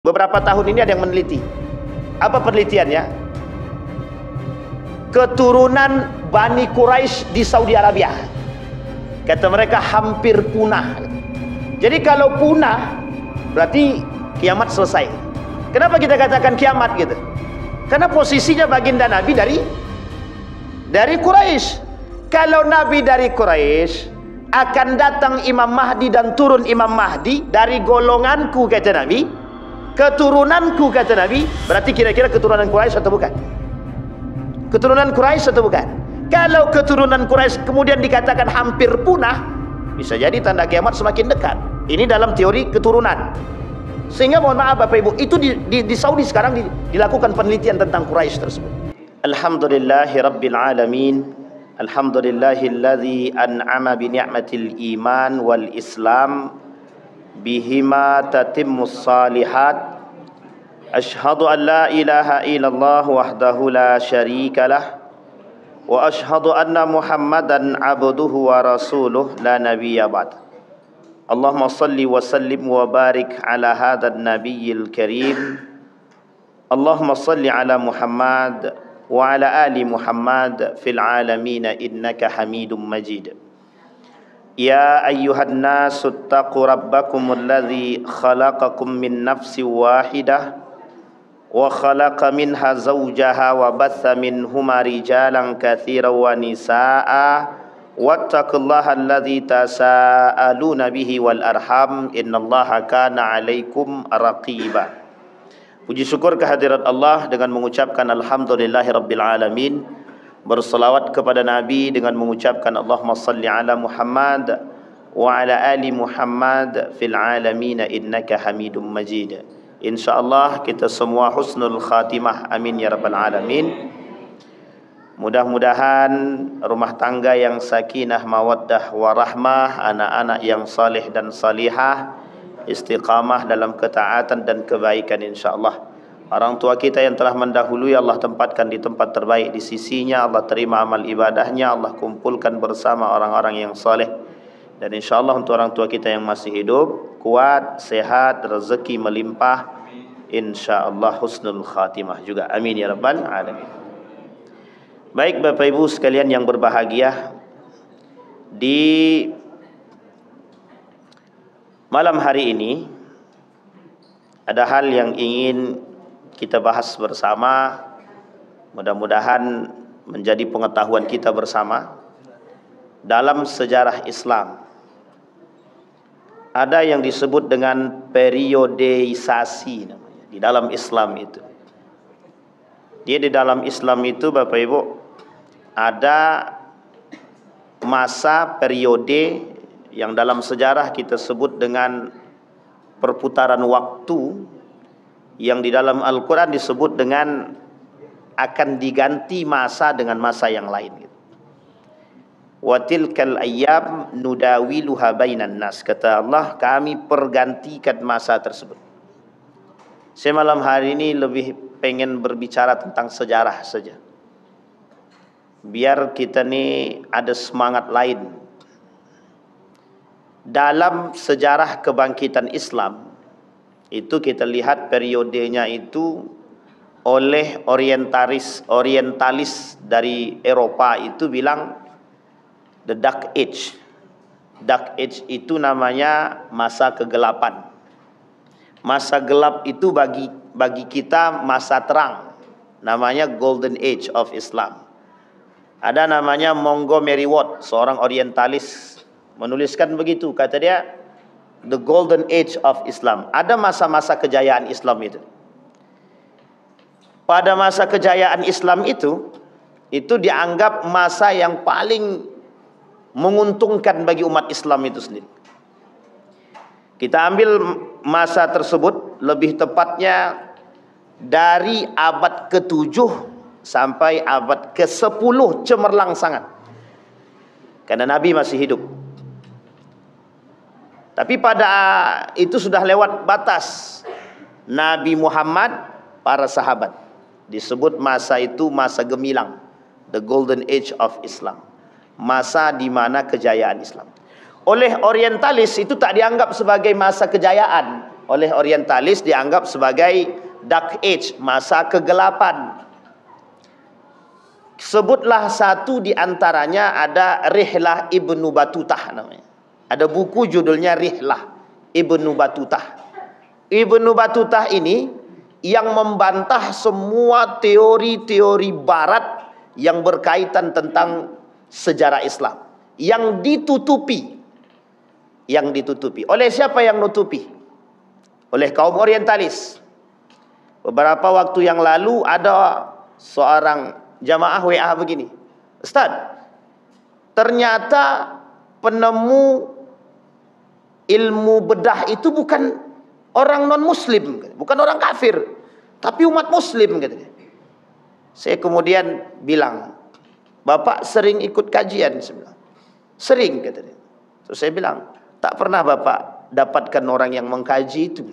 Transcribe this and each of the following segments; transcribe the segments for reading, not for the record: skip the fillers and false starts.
Beberapa tahun ini ada yang meneliti. Apa penelitiannya? Keturunan Bani Quraisy di Saudi Arabia, kata mereka hampir punah. Jadi kalau punah berarti kiamat selesai. Kenapa kita katakan kiamat gitu? Karena posisinya baginda Nabi dari Quraisy. Kalau Nabi dari Quraisy, akan datang Imam Mahdi dan turun Imam Mahdi dari golonganku, kata Nabi. Keturunanku, kata Nabi. Berarti kira-kira keturunan Quraisy atau bukan? Keturunan Quraisy atau bukan? Kalau keturunan Quraisy kemudian dikatakan hampir punah, bisa jadi tanda kiamat semakin dekat. Ini dalam teori keturunan. Sehingga mohon maaf Bapak Ibu, itu di Saudi sekarang dilakukan penelitian tentang Quraisy tersebut. Alhamdulillahi Rabbil Alamin. Alhamdulillahilladzi an'ama bi ni'matil iman wal islam bihima tatimmus salihat. Ashhadu an la ilaha illallah wahdahu la syarika lah, wa ashhadu anna Muhammadan abduhu wa rasuluh la nabiyya ba'd. Allahumma salli wa sallim wa barik ala hadzal nabiyyil karim. Allahumma salli ala Muhammad wa ala ali Muhammad fil alamin innaka Hamidum Majid. Ya ayyuhan nasu taqu rabbakumul ladzi khalaqakum min nafsin wahidah wa khalaqa minha zawjaha wa batha minhuma rijalan katsiran wa nisaa wattaqullaha alladzi tasaaluna bihi wal arham innallaha kana 'alaikum raqiba. Puji syukur kehadirat Allah dengan mengucapkan alhamdulillahirabbil alamin. Berselawat kepada Nabi dengan mengucapkan Allahumma salli ala Muhammad wa ala ali Muhammad fil alamin innaka Hamidum Majid. InsyaAllah kita semua husnul khatimah, amin ya rabbal alamin. Mudah-mudahan rumah tangga yang sakinah mawaddah warahmah, anak-anak yang saleh dan salihah, istiqamah dalam ketaatan dan kebaikan insyaAllah. Orang tua kita yang telah mendahului Allah tempatkan di tempat terbaik di sisinya. Allah terima amal ibadahnya. Allah kumpulkan bersama orang-orang yang saleh. Dan insyaAllah untuk orang tua kita yang masih hidup, kuat, sehat, rezeki melimpah, insyaAllah husnul khatimah juga, amin ya rabbal alamin. Baik Bapak Ibu sekalian yang berbahagia, di malam hari ini ada hal yang ingin kita bahas bersama. Mudah-mudahan menjadi pengetahuan kita bersama. Dalam sejarah Islam ada yang disebut dengan periodeisasi namanya, di dalam Islam itu. Dia di dalam Islam itu Bapak Ibu ada masa periode yang dalam sejarah kita sebut dengan perputaran waktu, yang di dalam Al-Quran disebut dengan akan diganti masa dengan masa yang lain. Wa tilkal ayyam nudawiluha bainan nas, kata Allah, kami pergantikan masa tersebut. Saya malam hari ini lebih pengen berbicara tentang sejarah saja, biar kita nih ada semangat lain. Dalam sejarah kebangkitan Islam itu kita lihat periodenya itu oleh orientalis dari Eropa itu bilang the Dark Age. Dark Age itu namanya masa kegelapan. Masa gelap itu bagi kita masa terang, namanya Golden Age of Islam. Ada namanya Montgomery Ward, seorang orientalis, menuliskan begitu, kata dia the Golden Age of Islam. Ada masa-masa kejayaan Islam itu. Pada masa kejayaan Islam itu dianggap masa yang paling menguntungkan bagi umat Islam itu sendiri. Kita ambil masa tersebut, lebih tepatnya dari abad ke-7 sampai abad ke-10, cemerlang sangat. Karena Nabi masih hidup. Tapi pada itu sudah lewat batas Nabi Muhammad, para sahabat. Disebut masa itu masa gemilang, the Golden Age of Islam. Masa di mana kejayaan Islam. Oleh orientalis itu tak dianggap sebagai masa kejayaan. oleh orientalis dianggap sebagai dark age, masa kegelapan. Sebutlah satu di antaranya, ada Rihlah Ibnu Batutah namanya. Ada buku judulnya Rihlah Ibnu Batutah. Ibnu Batutah ini yang membantah semua teori-teori barat yang berkaitan tentang sejarah Islam, yang ditutupi. Yang ditutupi. Oleh siapa yang nutupi? Oleh kaum orientalis. Beberapa waktu yang lalu ada seorang jamaah WA begini, Ustaz, ternyata penemu ilmu bedah itu bukan orang non-muslim, bukan orang kafir, tapi umat muslim. Saya kemudian bilang, Bapak sering ikut kajian? Saya bilang, sering. Terus saya bilang, tak pernah Bapak dapatkan orang yang mengkaji itu.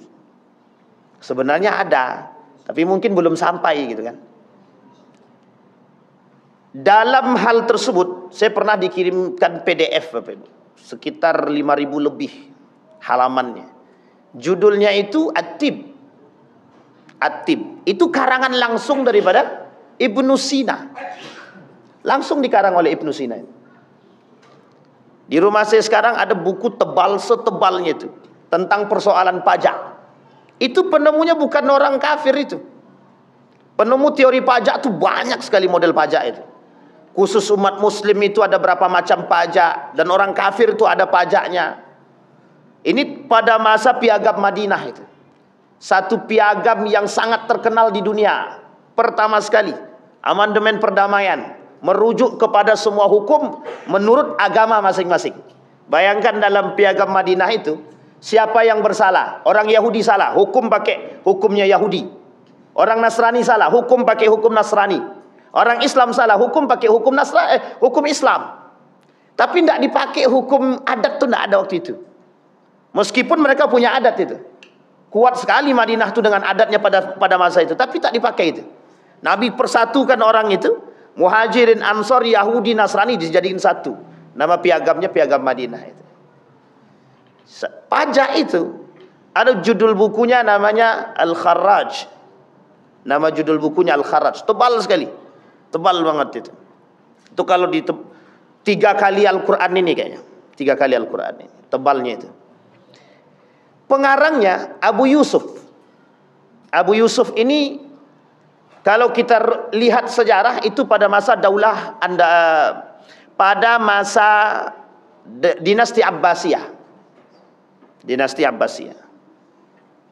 Sebenarnya ada, tapi mungkin belum sampai gitu kan. Dalam hal tersebut, saya pernah dikirimkan PDF Bapak Ibu, sekitar 5.000 lebih halamannya. Judulnya itu At-Tib. At-Tib itu karangan langsung daripada Ibnu Sina. Langsung dikarang oleh Ibnu Sina. Di rumah saya sekarang ada buku tebal setebalnya itu tentang persoalan pajak. Itu penemunya bukan orang kafir itu. Penemu teori pajak itu banyak sekali model pajak itu. Khusus umat muslim itu ada berapa macam pajak, dan orang kafir itu ada pajaknya. Ini pada masa piagam Madinah itu. Satu piagam yang sangat terkenal di dunia. Pertama sekali, amandemen perdamaian, merujuk kepada semua hukum menurut agama masing-masing. Bayangkan dalam piagam Madinah itu, siapa yang bersalah? Orang Yahudi salah, hukum pakai hukumnya Yahudi. Orang Nasrani salah, hukum pakai hukum Nasrani. Orang Islam salah, hukum pakai hukum hukum Islam. Tapi tidak dipakai hukum adat, itu tidak ada waktu itu. Meskipun mereka punya adat itu. Kuat sekali Madinah itu dengan adatnya pada masa itu, tapi tak dipakai itu. Nabi persatukan orang itu, Muhajirin, Ansor, Yahudi, Nasrani dijadikan satu. Nama piagamnya piagam Madinah itu. Pajak itu ada judul bukunya namanya Al-Kharraj. Nama judul bukunya Al-Kharraj. Tebal sekali. Tebal banget itu. Itu kalau di 3 kali Al-Quran ini kayaknya. 3 kali Al-Quran ini. Tebalnya itu. Pengarangnya Abu Yusuf. Abu Yusuf ini kalau kita lihat sejarah itu pada masa pada masa dinasti Abbasiyah. Dinasti Abbasiyah.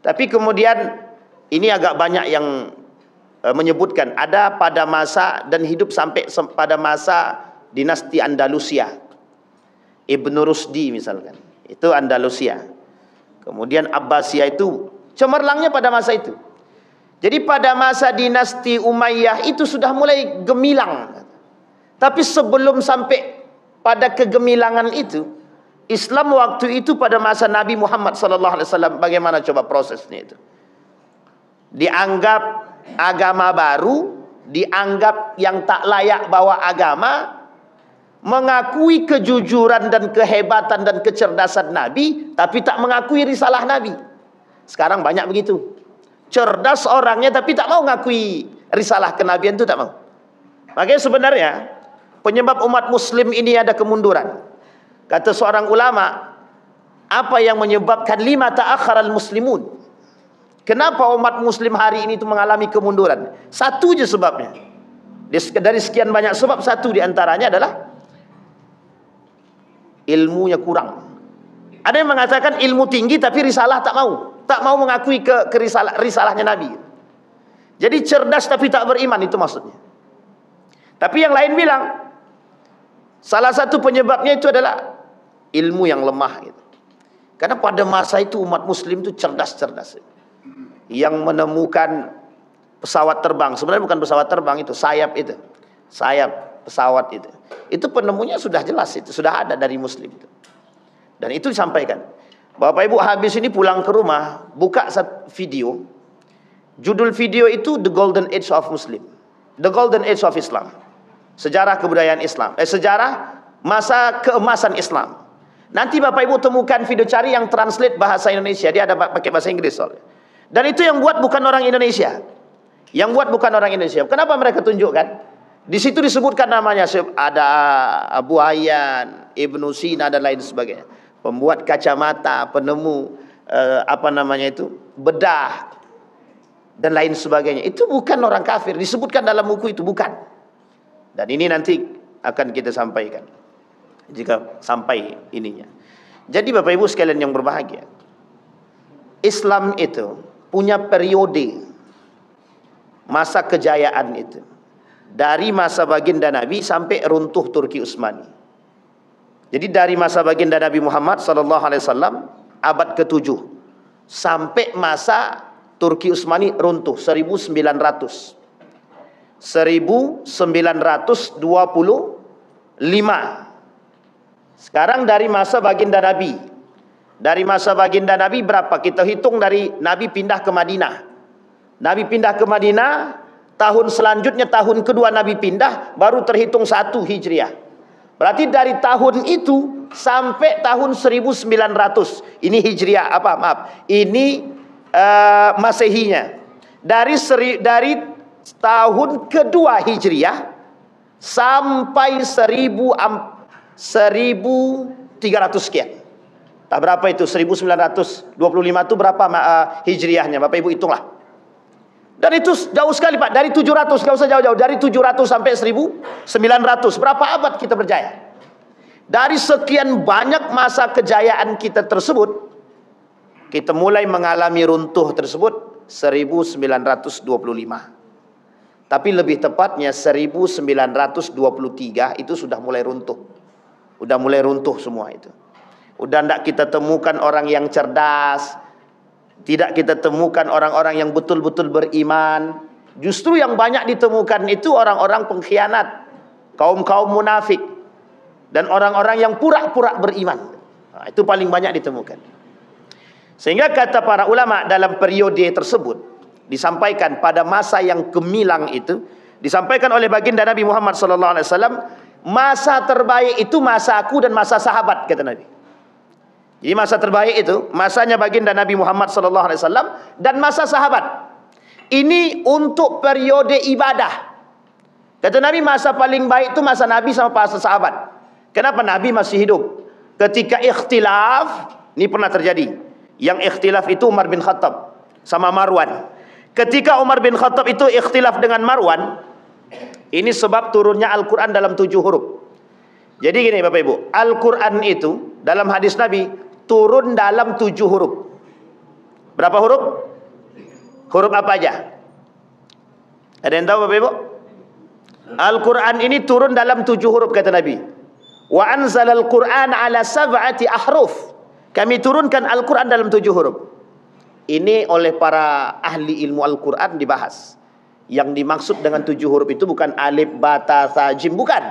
Tapi kemudian ini agak banyak yang menyebutkan ada pada masa dan hidup sampai pada masa dinasti Andalusia. Ibnu Rusdi misalkan, itu Andalusia. Kemudian Abbasiyah itu cemerlangnya pada masa itu. Jadi pada masa dinasti Umayyah itu sudah mulai gemilang. Tapi sebelum sampai pada kegemilangan itu, Islam waktu itu pada masa Nabi Muhammad SAW, bagaimana coba prosesnya itu? Dianggap agama baru, dianggap yang tak layak bawa agama, mengakui kejujuran dan kehebatan dan kecerdasan Nabi, tapi tak mengakui risalah Nabi. Sekarang banyak begitu. Cerdas orangnya tapi tak mau mengakui risalah kenabian, itu tak mau. Makanya sebenarnya penyebab umat muslim ini ada kemunduran. Kata seorang ulama, apa yang menyebabkan lima ta'akharal muslimun? Kenapa umat muslim hari ini itu mengalami kemunduran? Satu je sebabnya. Dari sekian banyak sebab, satu diantaranya adalah ilmunya kurang. Ada yang mengatakan ilmu tinggi tapi risalah tak mau. Tak mau mengakui risalahnya Nabi. Jadi cerdas tapi tak beriman, itu maksudnya. Tapi yang lain bilang, salah satu penyebabnya itu adalah ilmu yang lemah gitu. Karena pada masa itu umat muslim itu cerdas-cerdas. Yang menemukan pesawat terbang, sebenarnya bukan pesawat terbang itu, sayap itu. Sayap pesawat itu. Itu penemunya sudah jelas, itu sudah ada dari muslim itu. Dan itu disampaikan. Bapak Ibu habis ini pulang ke rumah, buka video. Judul video itu The Golden Age of Muslim. The Golden Age of Islam. Sejarah kebudayaan Islam. Sejarah masa keemasan Islam. Nanti Bapak Ibu temukan video cari yang translate bahasa Indonesia, dia ada pakai bahasa Inggris soalnya. Dan itu yang buat bukan orang Indonesia. Yang buat bukan orang Indonesia. Kenapa mereka tunjukkan? Di situ disebutkan namanya, ada Abu Hayyan, Ibnu Sina dan lain sebagainya. Pembuat kacamata, penemu bedah dan lain sebagainya. Itu bukan orang kafir, disebutkan dalam buku itu, bukan. Dan ini nanti akan kita sampaikan jika sampai ininya. Jadi Bapak Ibu sekalian yang berbahagia, Islam itu punya periode masa kejayaan itu, dari masa baginda Nabi sampai runtuh Turki Utsmani. Jadi dari masa baginda Nabi Muhammad SAW abad ke-7 sampai masa Turki Utsmani runtuh 1925. Sekarang dari masa baginda Nabi. Dari masa baginda Nabi berapa? Kita hitung dari Nabi pindah ke Madinah. Nabi pindah ke Madinah, tahun selanjutnya tahun kedua Nabi pindah, baru terhitung 1 Hijriah. Berarti dari tahun itu sampai tahun 1900. Ini Hijriah, ini Masehinya. Dari tahun kedua Hijriah sampai 1300 sekian. Tak berapa itu? 1925 itu berapa Hijriahnya? Bapak Ibu hitunglah. Dan itu jauh sekali Pak. Dari 700, gak usah jauh-jauh. Dari 700 sampai 1900. Berapa abad kita berjaya? Dari sekian banyak masa kejayaan kita tersebut, kita mulai mengalami runtuh tersebut 1925. Tapi lebih tepatnya 1923 itu sudah mulai runtuh. Udah mulai runtuh semua itu. Udah tidak kita temukan orang yang cerdas, tidak kita temukan orang-orang yang betul-betul beriman. Justru yang banyak ditemukan itu orang-orang pengkhianat, kaum-kaum munafik, dan orang-orang yang pura-pura beriman. Nah, itu paling banyak ditemukan. Sehingga kata para ulama dalam periode tersebut, disampaikan pada masa yang gemilang itu, disampaikan oleh baginda Nabi Muhammad SAW, masa terbaik itu masa aku dan masa sahabat, kata Nabi. Jadi masa terbaik itu masanya baginda Nabi Muhammad SAW dan masa sahabat. Ini untuk periode ibadah. Kata Nabi, masa paling baik itu masa Nabi sama masa sahabat. Kenapa? Nabi masih hidup. Ketika ikhtilaf, ini pernah terjadi. Yang ikhtilaf itu Umar bin Khattab sama Marwan. Ketika Umar bin Khattab itu ikhtilaf dengan Marwan, ini sebab turunnya Al-Quran dalam 7 huruf. Jadi gini Bapak Ibu, Al-Quran itu dalam hadis Nabi turun dalam 7 huruf. Berapa huruf? Huruf apa aja? Ada yang tahu Bapak Ibu? Al-Quran ini turun dalam 7 huruf kata Nabi. Wa anzalal Quran ala 7 ahruf. Kami turunkan Al-Quran dalam 7 huruf. Ini oleh para ahli ilmu Al-Quran dibahas. Yang dimaksud dengan 7 huruf itu bukan alif, ba, ta, tha, jim, bukan.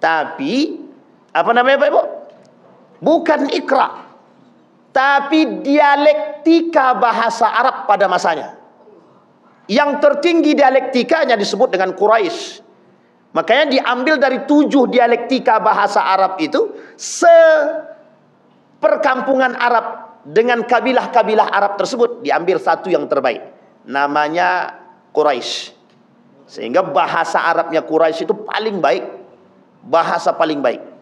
Tapi apa namanya Pak Ibu? Bukan ikra, tapi dialektika bahasa Arab pada masanya. Yang tertinggi dialektikanya disebut dengan Quraisy. Makanya diambil dari 7 dialektika bahasa Arab itu, seperkampungan Arab dengan kabilah-kabilah Arab tersebut diambil satu yang terbaik, namanya Quraisy. Sehingga bahasa Arabnya Quraisy itu paling baik, bahasa paling baik.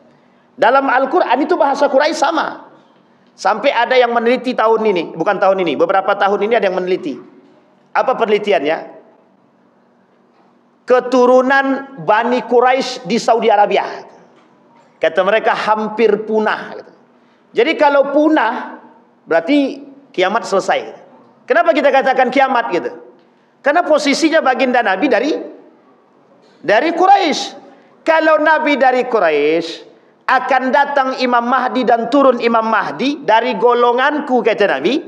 Dalam Al-Quran itu bahasa Quraisy sama. Sampai ada yang meneliti tahun ini, bukan tahun ini, beberapa tahun ini ada yang meneliti. Apa penelitiannya? Keturunan Bani Quraisy di Saudi Arabia. Kata mereka hampir punah. Jadi kalau punah, berarti kiamat selesai. Kenapa kita katakan kiamat gitu? Karena posisinya baginda Nabi dari Quraisy. Kalau Nabi dari Quraisy, akan datang Imam Mahdi dan turun Imam Mahdi dari golonganku kata Nabi,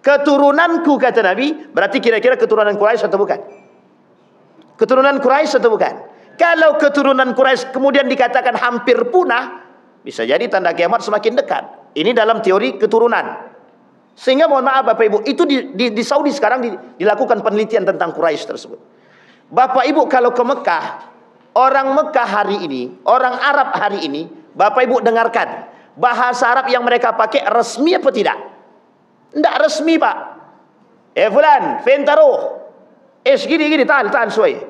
keturunanku kata Nabi. Berarti kira-kira keturunan Quraisy atau bukan? Keturunan Quraisy atau bukan? Kalau keturunan Quraisy kemudian dikatakan hampir punah, bisa jadi tanda kiamat semakin dekat. Ini dalam teori keturunan. Sehingga mohon maaf Bapak Ibu, itu di Saudi sekarang dilakukan penelitian tentang Quraisy tersebut. Bapak Ibu kalau ke Mekah, orang Mekah hari ini, orang Arab hari ini, Bapak Ibu dengarkan, bahasa Arab yang mereka pakai resmi apa tidak? Tidak resmi, Pak. Fulan, fentaruh. Gini, tahan suai.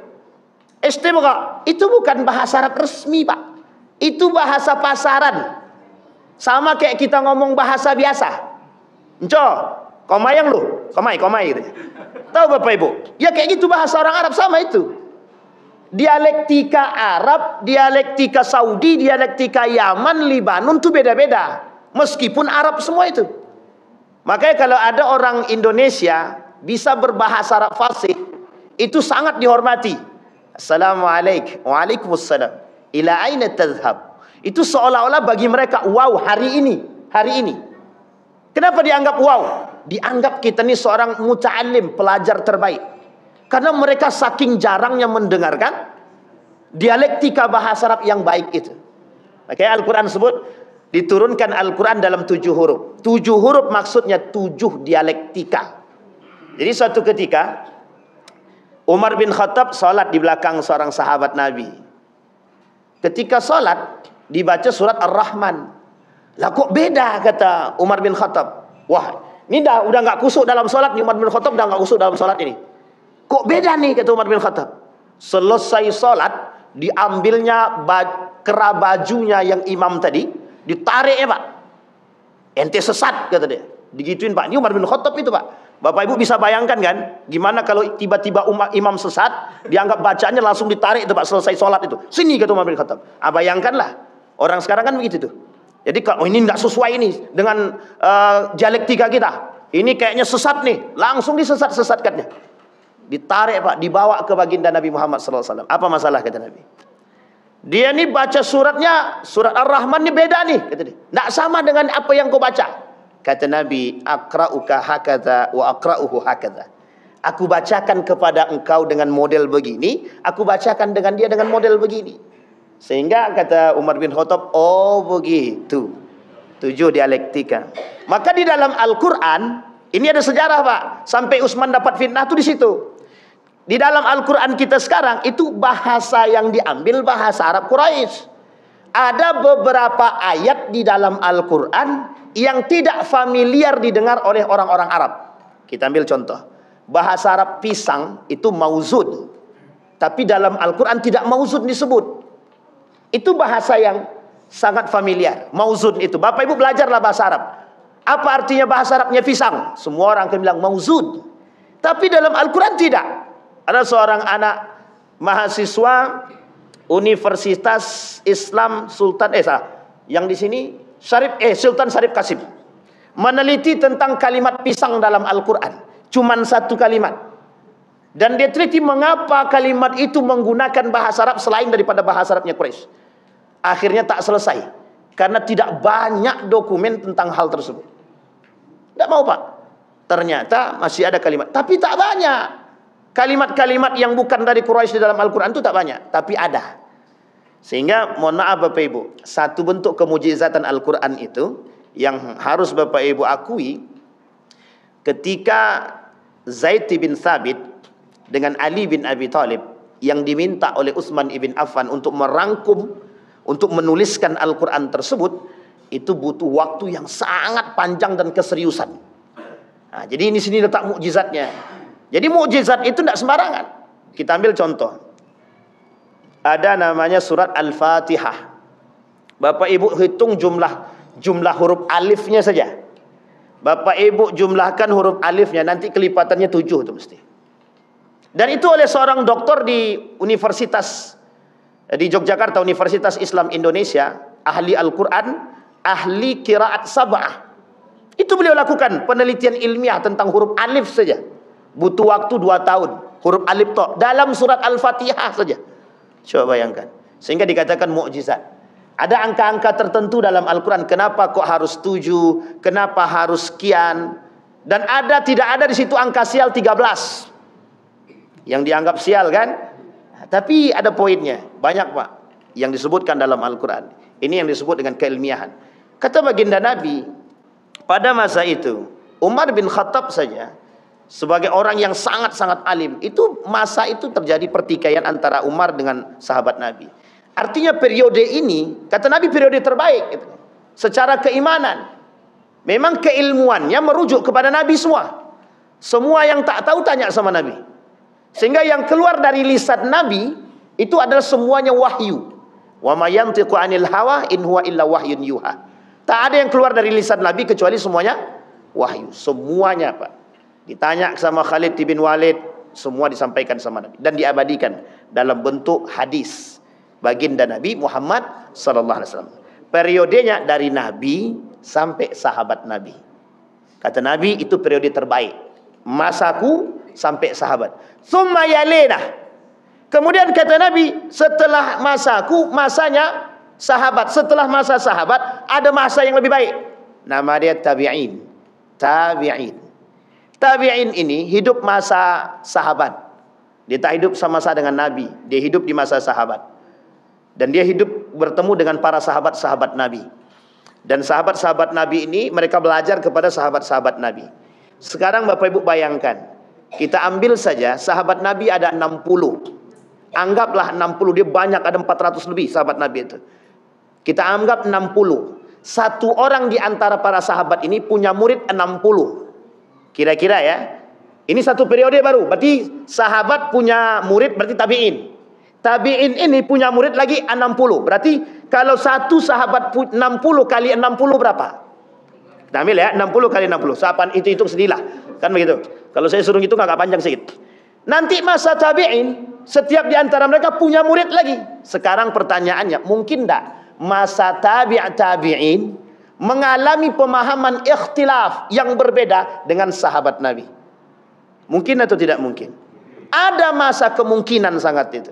Istimgha. Itu bukan bahasa Arab resmi, Pak. Itu bahasa pasaran. Sama kayak kita ngomong bahasa biasa. Enco, komayang lu. Komay gitu. Tahu Bapak Ibu? Ya kayak gitu bahasa orang Arab sama itu. Dialektika Arab, dialektika Saudi, dialektika Yaman, Libanon itu beda-beda. Meskipun Arab semua itu. Makanya kalau ada orang Indonesia bisa berbahasa Arab fasih, itu sangat dihormati. Assalamualaikum. Waalaikumsalam. Ila aina tadhhab. Itu seolah-olah bagi mereka, wow, hari ini. Kenapa dianggap wow? Dianggap kita ini seorang muta'allim, pelajar terbaik. Karena mereka saking jarangnya mendengarkan dialektika bahasa Arab yang baik itu. Makanya Al-Quran sebut, diturunkan Al-Quran dalam 7 huruf. 7 huruf maksudnya 7 dialektika. Jadi suatu ketika Umar bin Khattab salat di belakang seorang sahabat Nabi. Ketika salat dibaca surat Ar-Rahman. Lah kok beda, kata Umar bin Khattab. Wah, ini udah nggak kusuk dalam salat nih, Umar bin Khattab udah nggak kusuk dalam salat ini. Kok beda nih, kata Umar bin Khattab. Selesai salat diambilnya kera bajunya yang imam tadi, ditarik ya Pak. Ente sesat, kata dia. Digituin Pak. Ini Umar bin Khattab itu Pak. Bapak Ibu bisa bayangkan kan, gimana kalau tiba-tiba imam sesat, dianggap bacaannya langsung ditarik itu Pak, selesai sholat itu. Sini, kata Umar bin Khattab. Bayangkanlah, orang sekarang kan begitu tuh. Jadi kalau ini nggak sesuai ini dengan dialektika kita, ini kayaknya sesat nih, langsung disesat-sesatkannya. Ditarik Pak, dibawa ke baginda Nabi Muhammad SAW. Apa masalah, kata Nabi? Dia nih baca suratnya, surat Ar-Rahman nih beda nih, kata dia. Nggak sama dengan apa yang kau baca. Kata Nabi, akra'uka hakadha wa akra'uhu hakadha. Aku bacakan kepada engkau dengan model begini, aku bacakan dengan dia dengan model begini. Sehingga kata Umar bin Khattab, oh begitu. 7 dialektika. Maka di dalam Al-Quran, ini ada sejarah Pak. Sampai Utsman dapat fitnah tuh di situ. Di dalam Al-Quran kita sekarang, itu bahasa yang diambil bahasa Arab Quraisy. Ada beberapa ayat di dalam Al-Quran yang tidak familiar didengar oleh orang-orang Arab. Kita ambil contoh. Bahasa Arab pisang itu mauzun. Tapi dalam Al-Quran tidak mauzun disebut. Itu bahasa yang sangat familiar. Mauzun itu. Bapak Ibu belajarlah bahasa Arab. Apa artinya bahasa Arabnya pisang? Semua orang akan bilang mauzun. Tapi dalam Al-Quran tidak. Ada seorang anak mahasiswa Universitas Islam Sultan yang di sini Sultan Syarif Qasim meneliti tentang kalimat pisang dalam Al-Quran. Cuman 1 kalimat. Dan dia teliti mengapa kalimat itu menggunakan bahasa Arab selain daripada bahasa Arabnya Quraisy. Akhirnya tak selesai. Karena tidak banyak dokumen tentang hal tersebut. Tidak mau Pak. Ternyata masih ada kalimat. Tapi tak banyak. Kalimat-kalimat yang bukan dari Quraisy di dalam Al-Quran itu tak banyak. Tapi ada. Sehingga mohon maaf Bapak Ibu. Satu bentuk kemujizatan Al-Quran itu yang harus Bapak Ibu akui. Ketika Zaid bin Thabit dengan Ali bin Abi Thalib yang diminta oleh Utsman ibn Affan untuk merangkum, untuk menuliskan Al-Quran tersebut, itu butuh waktu yang sangat panjang dan keseriusan. Nah, jadi ini sini letak mukjizatnya. Jadi mukjizat itu tidak sembarangan. Kita ambil contoh. Ada namanya surat Al-Fatihah. Bapak Ibu hitung jumlah huruf alifnya saja. Bapak Ibu jumlahkan huruf alifnya, nanti kelipatannya 7 itu mesti. Dan itu oleh seorang doktor di Universitas di Yogyakarta, Universitas Islam Indonesia, ahli Al-Quran, ahli qiraat sab'ah. Itu beliau lakukan penelitian ilmiah tentang huruf alif saja. Butuh waktu 2 tahun. Huruf alif to dalam surat Al-Fatihah saja. Coba bayangkan. Sehingga dikatakan mukjizat. Ada angka-angka tertentu dalam Al-Quran. Kenapa kok harus 7? Kenapa harus sekian? Dan tidak ada di situ angka sial 13. Yang dianggap sial kan? Tapi ada poinnya. Banyak Pak yang disebutkan dalam Al-Quran. Ini yang disebut dengan keilmiahan. Kata baginda Nabi, pada masa itu Umar bin Khattab saja sebagai orang yang sangat-sangat alim, itu masa itu terjadi pertikaian antara Umar dengan sahabat Nabi. Artinya periode ini, kata Nabi, periode terbaik gitu. secara keimanan. Memang keilmuannya merujuk kepada Nabi semua. Semua yang tak tahu tanya sama Nabi. Sehingga yang keluar dari lisan Nabi itu adalah semuanya wahyu. Wa ma yantiqu 'anil hawa in huwa illa wahyun yuha. Tak ada yang keluar dari lisan Nabi kecuali semuanya wahyu. Semuanya, Pak. Ditanya sama Khalid bin Walid, semua disampaikan sama Nabi dan diabadikan dalam bentuk hadis baginda Nabi Muhammad sallallahu alaihi wasallam. Periodenya dari Nabi sampai sahabat Nabi. Kata Nabi, itu periode terbaik. Masaku sampai sahabat. Tsumma yalena. Kemudian kata Nabi, setelah masaku, masanya sahabat. Setelah masa sahabat, ada masa yang lebih baik. Nama dia tabi'in. Tabi'in. Tabi'in ini hidup masa sahabat. Dia tak hidup sama-sama dengan Nabi. Dia hidup di masa sahabat. Dan dia hidup bertemu dengan para sahabat-sahabat Nabi. Dan sahabat-sahabat Nabi ini, mereka belajar kepada sahabat-sahabat Nabi. Sekarang Bapak Ibu bayangkan, kita ambil saja sahabat Nabi ada 60. Anggaplah 60, dia banyak, ada 400 lebih sahabat Nabi itu. Kita anggap 60. Satu orang di antara para sahabat ini punya murid 60. Kira-kira ya. Ini satu periode baru. Berarti sahabat punya murid, berarti tabi'in. Tabi'in ini punya murid lagi 60. Berarti kalau satu sahabat 60 kali 60 berapa? Kita ambil ya, 60 kali 60. Sahabat itu hitung sendirilah. Kan begitu. Kalau saya suruh hitung agak panjang sedikit. Nanti masa tabi'in, setiap di antara mereka punya murid lagi. Sekarang pertanyaannya, mungkin tak masa tabi'in mengalami pemahaman ikhtilaf yang berbeda dengan sahabat Nabi? Mungkin atau tidak mungkin? Ada masa kemungkinan sangat itu.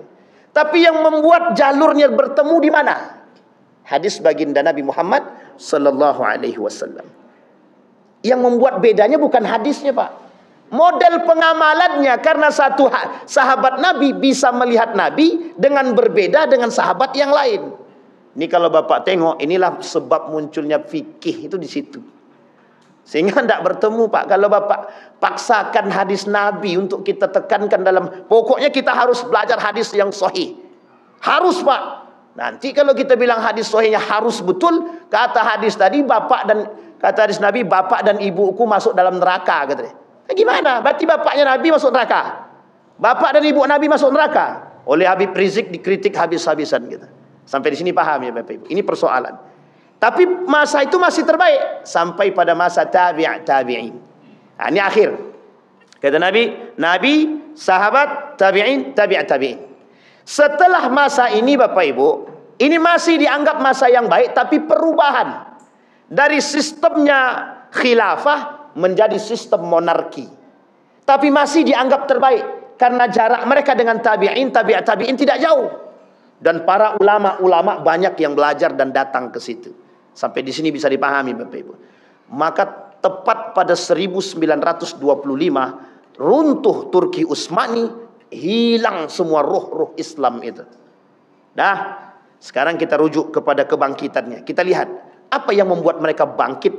Tapi yang membuat jalurnya bertemu di mana? Hadis baginda Nabi Muhammad sallallahu alaihi wasallam. Yang membuat bedanya bukan hadisnya, Pak. Model pengamalannya, karena satu sahabat Nabi bisa melihat Nabi dengan berbeda dengan sahabat yang lain. Ini kalau Bapak tengok, inilah sebab munculnya fikih itu di situ. Sehingga tidak bertemu, Pak. Kalau Bapak paksakan hadis Nabi untuk kita tekankan dalam, pokoknya kita harus belajar hadis yang sahih. Harus, Pak. Nanti kalau kita bilang hadis sahihnya harus betul, kata hadis tadi kata hadis Nabi, bapak dan ibuku masuk dalam neraka, katanya. Gimana? Berarti bapaknya Nabi masuk neraka. Bapak dan ibu Nabi masuk neraka. Oleh Habib Rizik dikritik habis-habisan gitu. Sampai di sini paham ya Bapak Ibu. Ini persoalan. Tapi masa itu masih terbaik sampai pada masa tabi'in. Nah, ini akhir. Kata Nabi, sahabat, tabi'in. Setelah masa ini Bapak Ibu, ini masih dianggap masa yang baik, tapi perubahan dari sistemnya khilafah menjadi sistem monarki. Tapi masih dianggap terbaik karena jarak mereka dengan tabi'in tidak jauh. Dan para ulama-ulama banyak yang belajar dan datang ke situ. Sampai di sini bisa dipahami Bapak Ibu. Maka tepat pada 1925 runtuh Turki Utsmani, hilang semua ruh-ruh Islam itu. Nah, sekarang kita rujuk kepada kebangkitannya. Kita lihat apa yang membuat mereka bangkit,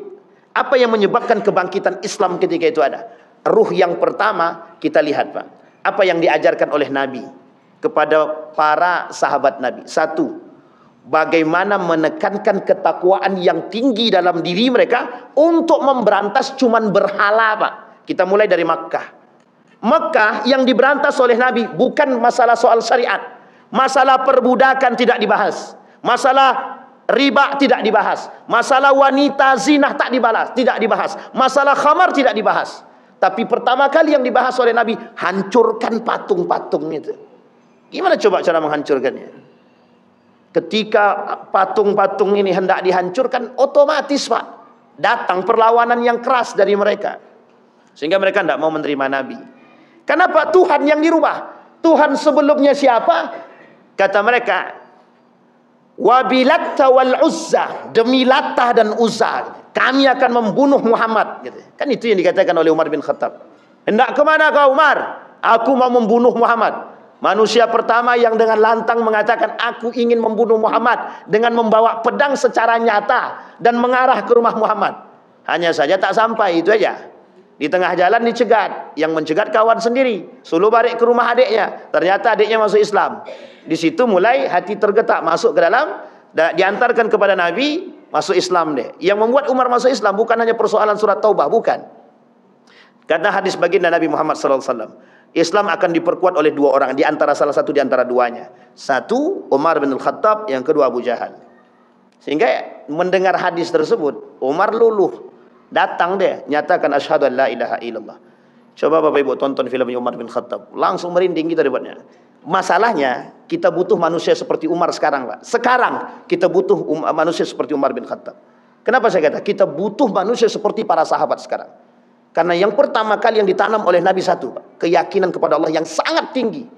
apa yang menyebabkan kebangkitan Islam ketika itu ada. Ruh yang pertama kita lihat, Pak. Apa yang diajarkan oleh Nabi kepada para sahabat Nabi. Satu, bagaimana menekankan ketakwaan yang tinggi dalam diri mereka untuk memberantas cuman berhala, Pak. Kita mulai dari Makkah. Makkah yang diberantas oleh Nabi bukan masalah soal syariat. Masalah perbudakan tidak dibahas. Masalah riba tidak dibahas. Masalah wanita zina tidak dibahas. Masalah khamar tidak dibahas. Tapi pertama kali yang dibahas oleh Nabi, hancurkan patung-patung itu. Gimana coba cara menghancurkannya? Ketika patung-patung ini hendak dihancurkan, otomatis Pak, datang perlawanan yang keras dari mereka. Sehingga mereka tidak mau menerima Nabi. Kenapa? Tuhan yang dirubah. Tuhan sebelumnya siapa? Kata mereka, Wabilatta wal Uzza, demi Latah dan Uzza kami akan membunuh Muhammad gitu. Kan itu yang dikatakan oleh Umar bin Khattab. Hendak kemana kau Umar? Aku mau membunuh Muhammad. Manusia pertama yang dengan lantang mengatakan aku ingin membunuh Muhammad dengan membawa pedang secara nyata dan mengarah ke rumah Muhammad. Hanya saja tak sampai, itu aja. Di tengah jalan dicegat, yang mencegat kawan sendiri, suruh balik ke rumah adiknya. Ternyata adiknya masuk Islam. Di situ mulai hati tergetak, masuk ke dalam, diantarkan kepada Nabi. masuk Islam deh. Yang membuat Umar masuk Islam bukan hanya persoalan surat Taubah, bukan. Karena hadis baginda Nabi Muhammad SAW, Islam akan diperkuat oleh dua orang, di antara salah satu di antara duanya. Satu, Umar bin Al-Khattab, yang kedua Abu Jahal. Sehingga mendengar hadis tersebut, Umar luluh, datang dia, nyatakan asyhadu an la ilaha illallah. Coba Bapak Ibu tonton filmnya Umar bin Khattab, langsung merinding kita debatnya. Masalahnya, kita butuh manusia seperti Umar sekarang, Pak. Sekarang kita butuh manusia seperti Umar bin Khattab. Kenapa saya kata kita butuh manusia seperti para sahabat sekarang? Karena yang pertama kali yang ditanam oleh Nabi satu, Pak, keyakinan kepada Allah yang sangat tinggi.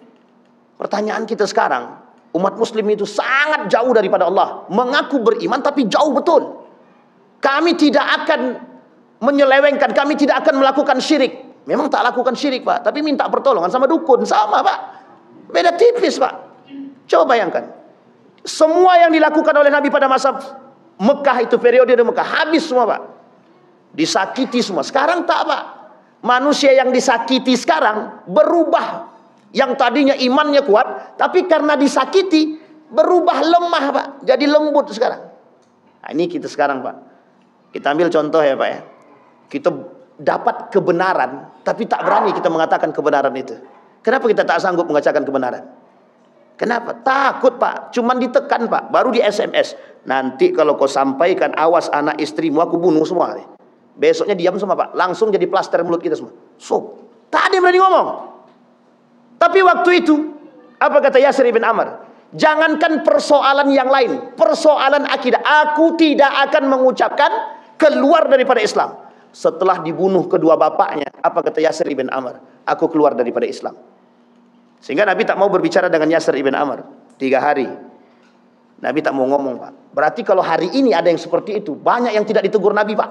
Pertanyaan kita sekarang, umat muslim itu sangat jauh daripada Allah. Mengaku beriman tapi jauh betul. Kami tidak akan menyelewengkan, kami tidak akan melakukan syirik. Memang tak lakukan syirik, Pak, tapi minta pertolongan sama dukun, sama, Pak. Beda tipis, Pak. Coba bayangkan. Semua yang dilakukan oleh Nabi pada masa Mekah itu, periode Mekah, habis semua, Pak. Disakiti semua. Sekarang tak, Pak. Manusia yang disakiti sekarang berubah. Yang tadinya imannya kuat, tapi karena disakiti berubah lemah, Pak. Jadi lembut sekarang. Nah, ini kita sekarang, Pak. Kita ambil contoh ya, Pak ya. Kita dapat kebenaran, tapi tak berani kita mengatakan kebenaran itu. Kenapa kita tak sanggup mengatakan kebenaran? Kenapa? Takut, Pak. Cuman ditekan, Pak. Baru di SMS. Nanti kalau kau sampaikan, awas anak istrimu aku bunuh semua. Besoknya diam semua, Pak. Langsung jadi plaster mulut kita semua. So, tak ada yang berani ngomong. Tapi waktu itu, apa kata Yasir bin Amr? Jangankan persoalan yang lain, persoalan akidah. Aku tidak akan mengucapkan keluar daripada Islam. Setelah dibunuh kedua bapaknya, apa kata Yasir bin Amr? Aku keluar daripada Islam. Sehingga Nabi tak mau berbicara dengan Yasir bin Amr 3 hari. Nabi tak mau ngomong, Pak. Berarti kalau hari ini ada yang seperti itu, banyak yang tidak ditegur Nabi, Pak.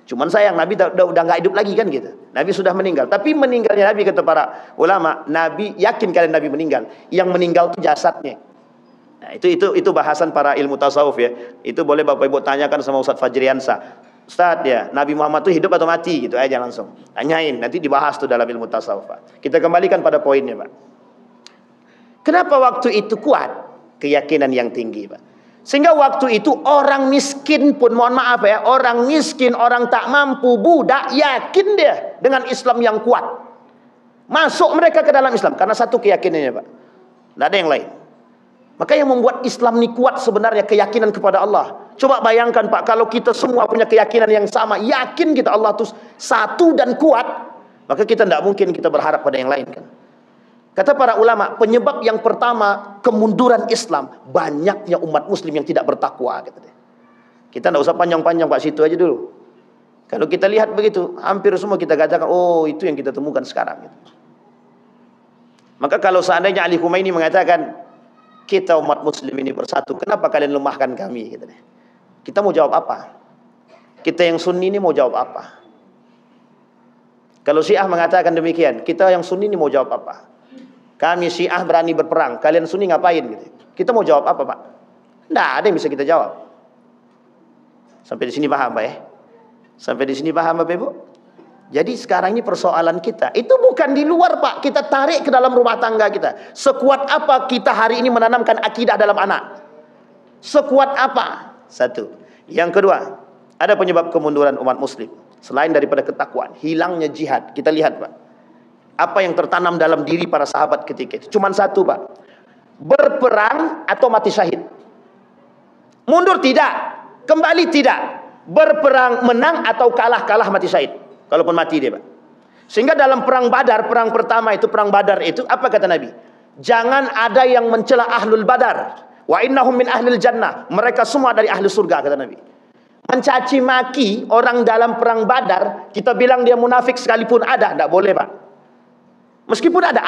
Cuman sayang, Nabi udah nggak hidup lagi kan gitu. Nabi sudah meninggal. Tapi meninggalnya Nabi, kata para ulama, Nabi yakin kalian Nabi meninggal. Yang meninggal itu jasadnya. Nah, itu bahasan para ilmu tasawuf ya. Itu boleh Bapak Ibu tanyakan sama Ustaz Fajriansa. Ustaz ya, Nabi Muhammad itu hidup atau mati gitu aja langsung. Tanyain, nanti dibahas tuh dalam ilmu tasawuf, Pak. Kita kembalikan pada poinnya, Pak. Kenapa waktu itu kuat? Keyakinan yang tinggi, Pak. Sehingga waktu itu orang miskin pun, mohon maaf ya, orang miskin, orang tak mampu, budak, yakin dia dengan Islam yang kuat. Masuk mereka ke dalam Islam karena satu keyakinannya, Pak. Tidak ada yang lain. Maka yang membuat Islam ini kuat sebenarnya keyakinan kepada Allah. Coba bayangkan, Pak, kalau kita semua punya keyakinan yang sama, yakin kita Allah itu satu dan kuat, maka kita tidak mungkin kita berharap pada yang lain kan. Kata para ulama, penyebab yang pertama kemunduran Islam, banyaknya umat muslim yang tidak bertakwa. Kita tidak usah panjang-panjang, Pak, situ aja dulu. Kalau kita lihat begitu, hampir semua kita katakan, oh itu yang kita temukan sekarang. Maka kalau seandainya Ali Khumaini mengatakan, kita umat muslim ini bersatu, kenapa kalian lemahkan kami? Kita mau jawab apa? Kita yang sunni ini mau jawab apa? Kalau Syiah mengatakan demikian, kita yang sunni ini mau jawab apa? Kami Syiah berani berperang, kalian Sunni ngapain gitu. Kita mau jawab apa, Pak? Tidak ada yang bisa kita jawab. Sampai di sini paham, Pak ya? Sampai di sini paham, Bapak Ibu? Jadi sekarang ini persoalan kita, itu bukan di luar, Pak. Kita tarik ke dalam rumah tangga kita. Sekuat apa kita hari ini menanamkan akidah dalam anak? Sekuat apa? Satu. Yang kedua, ada penyebab kemunduran umat muslim. Selain daripada ketakwaan, hilangnya jihad. Kita lihat, Pak. Apa yang tertanam dalam diri para sahabat ketika itu? Cuman satu, Pak. Berperang atau mati syahid. Mundur tidak. Kembali tidak. Berperang menang atau kalah mati syahid. Kalaupun mati dia, Pak. Sehingga dalam perang Badar, perang pertama itu, perang Badar itu, apa kata Nabi? Jangan ada yang mencela ahlul Badar. Wa innahum min ahlil jannah. Mereka semua dari ahli surga, kata Nabi. Mencaci maki orang dalam perang Badar, kita bilang dia munafik sekalipun ada, tidak boleh, Pak. Meskipun ada.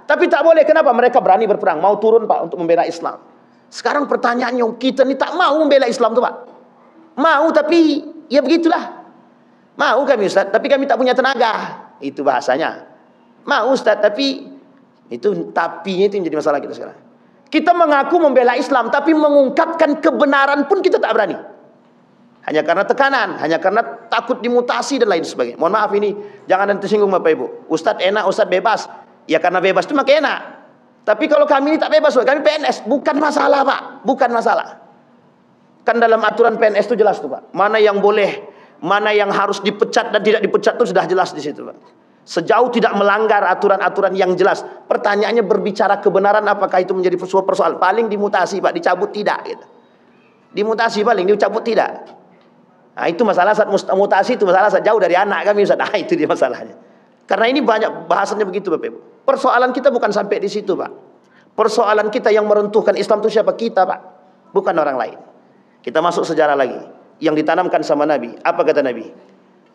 Tapi tak boleh. Kenapa? Mereka berani berperang. Mau turun, Pak, untuk membela Islam. Sekarang pertanyaannya, kita ini tak mau membela Islam tuh, Pak. Mau, tapi ya begitulah. Mau kami, Ustaz, tapi kami tak punya tenaga. Itu bahasanya. Mau, Ustaz, tapi itu tapinya itu yang jadi masalah kita sekarang. Kita mengaku membela Islam, tapi mengungkapkan kebenaran pun kita tak berani. Hanya karena tekanan, hanya karena takut dimutasi dan lain sebagainya. Mohon maaf ini, jangan nanti tersinggung Bapak Ibu. Ustadz enak, Ustadz bebas. Ya karena bebas itu makin enak. Tapi kalau kami ini tak bebas, kami PNS. Bukan masalah, Pak. Bukan masalah. Kan dalam aturan PNS itu jelas tuh Pak. Mana yang boleh, mana yang harus dipecat dan tidak dipecat itu sudah jelas di situ Pak. Sejauh tidak melanggar aturan-aturan yang jelas. Pertanyaannya berbicara kebenaran apakah itu menjadi sebuah persoalan. Paling dimutasi Pak, dicabut tidak gitu. Dimutasi paling, dicabut tidak. Nah itu masalah saat mutasi, itu masalah saat jauh dari anak kami Ustaz. Nah itu dia masalahnya. Karena ini banyak bahasannya begitu Bapak Ibu. Persoalan kita bukan sampai di situ Pak. Persoalan kita yang meruntuhkan Islam itu siapa? Kita Pak, bukan orang lain. Kita masuk sejarah lagi. Yang ditanamkan sama Nabi. Apa kata Nabi?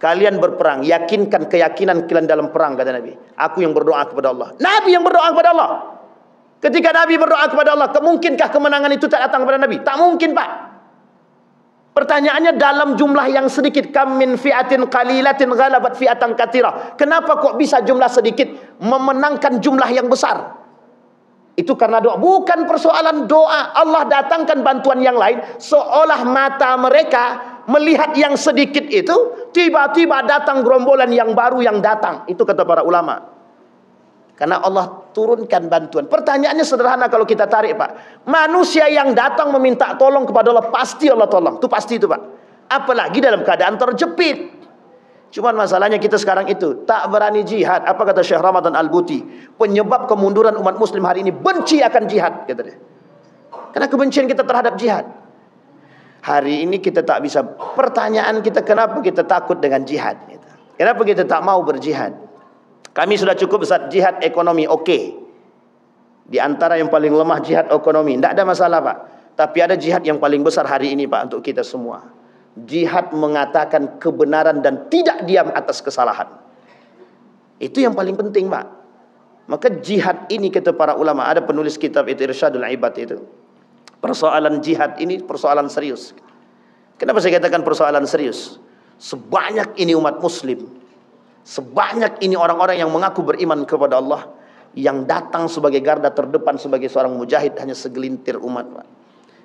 Kalian berperang, yakinkan keyakinan kalian dalam perang, kata Nabi. Aku yang berdoa kepada Allah. Nabi yang berdoa kepada Allah. Ketika Nabi berdoa kepada Allah, kemungkinkah kemenangan itu tak datang kepada Nabi? Tak mungkin Pak. Pertanyaannya dalam jumlah yang sedikit. Kam min fi'atin qalilatin ghalabat fi'atan katsirah. Kenapa kok bisa jumlah sedikit memenangkan jumlah yang besar? Itu karena doa. Bukan persoalan doa. Allah datangkan bantuan yang lain. Seolah mata mereka melihat yang sedikit itu, tiba-tiba datang gerombolan yang baru yang datang. Itu kata para ulama. Karena Allah turunkan bantuan. Pertanyaannya sederhana kalau kita tarik Pak. Manusia yang datang meminta tolong kepada Allah, pasti Allah tolong. Itu pasti itu Pak. Apalagi dalam keadaan terjepit. Cuman masalahnya kita sekarang itu tak berani jihad. Apa kata Syekh Ramadan Al-Buti? Penyebab kemunduran umat muslim hari ini benci akan jihad, kata dia. Karena kebencian kita terhadap jihad. Hari ini kita tak bisa. Pertanyaan kita, kenapa kita takut dengan jihad? Kenapa kita tak mau berjihad? Kami sudah cukup Ustaz, jihad ekonomi oke. Di antara yang paling lemah jihad ekonomi, tidak ada masalah Pak. Tapi ada jihad yang paling besar hari ini Pak untuk kita semua. Jihad mengatakan kebenaran dan tidak diam atas kesalahan. Itu yang paling penting Pak. Maka jihad ini kata para ulama, ada penulis kitab itu Irsyadul Ibad itu. Persoalan jihad ini persoalan serius. Kenapa saya katakan persoalan serius? Sebanyak ini umat muslim, sebanyak ini orang-orang yang mengaku beriman kepada Allah, yang datang sebagai garda terdepan sebagai seorang mujahid hanya segelintir umat Pak.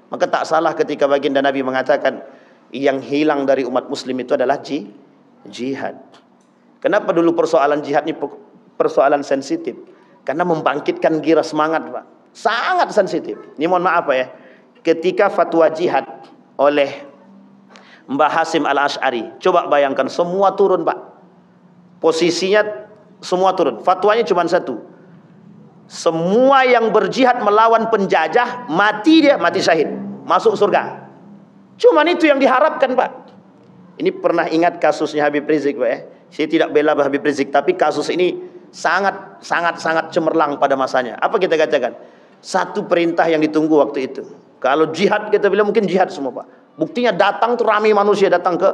Maka tak salah ketika baginda Nabi mengatakan yang hilang dari umat muslim itu adalah jihad. Kenapa dulu persoalan jihad ini persoalan sensitif? Karena membangkitkan gira semangat Pak. Sangat sensitif. Ini mohon maaf Pak ya. Ketika fatwa jihad oleh Mbah Hasim Al-Asy'ari, coba bayangkan semua turun Pak. Posisinya semua turun. Fatwanya cuma satu. Semua yang berjihad melawan penjajah, mati dia, mati syahid, masuk surga. Cuman itu yang diharapkan Pak. Ini pernah ingat kasusnya Habib Rizik Pak ya. Saya tidak bela Habib Rizik, tapi kasus ini sangat cemerlang pada masanya. Apa kita katakan? Satu perintah yang ditunggu waktu itu. Kalau jihad kita bilang mungkin jihad semua Pak. Buktinya datang tuh ramai manusia datang ke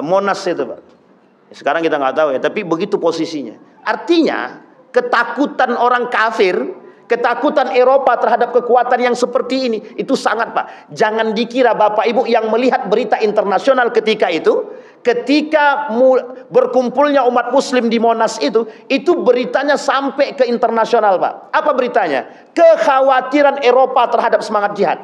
Monas itu Pak. Sekarang kita nggak tahu ya, tapi begitu posisinya. Artinya ketakutan orang kafir, ketakutan Eropa terhadap kekuatan yang seperti ini, itu sangat Pak. Jangan dikira Bapak Ibu yang melihat berita internasional ketika itu, ketika berkumpulnya umat muslim di Monas itu beritanya sampai ke internasional Pak. Apa beritanya? Kekhawatiran Eropa terhadap semangat jihad.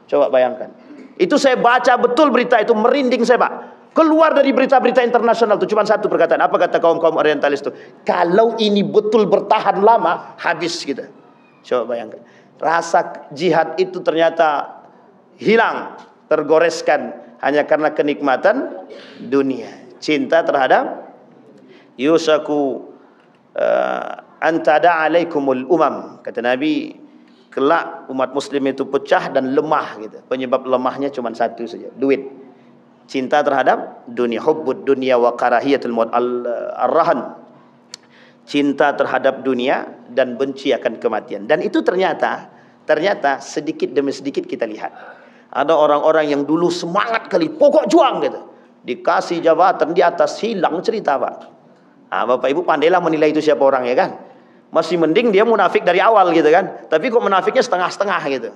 Coba bayangkan. Itu saya baca betul berita itu, merinding saya Pak. Keluar dari berita-berita internasional itu cuma satu perkataan. Apa kata kaum-kaum orientalis itu? Kalau ini betul bertahan lama, habis kita. Coba bayangkan. Rasa jihad itu ternyata hilang, tergoreskan hanya karena kenikmatan dunia. Cinta terhadap yusaku antada alaikumul umam. Kata Nabi, kelak umat muslim itu pecah dan lemah gitu. Penyebab lemahnya cuma satu saja, duit. Cinta terhadap dunia, hubbud dunia wa karahiyatul maut, ar-rahan. Cinta terhadap dunia dan benci akan kematian. Dan itu ternyata sedikit demi sedikit kita lihat. Ada orang-orang yang dulu semangat kali, pokok juang gitu. Dikasih jabatan di atas, hilang cerita Pak. Nah, Bapak Ibu pandailah menilai itu siapa orang ya kan. Masih mending dia munafik dari awal gitu kan. Tapi kok munafiknya setengah-setengah gitu.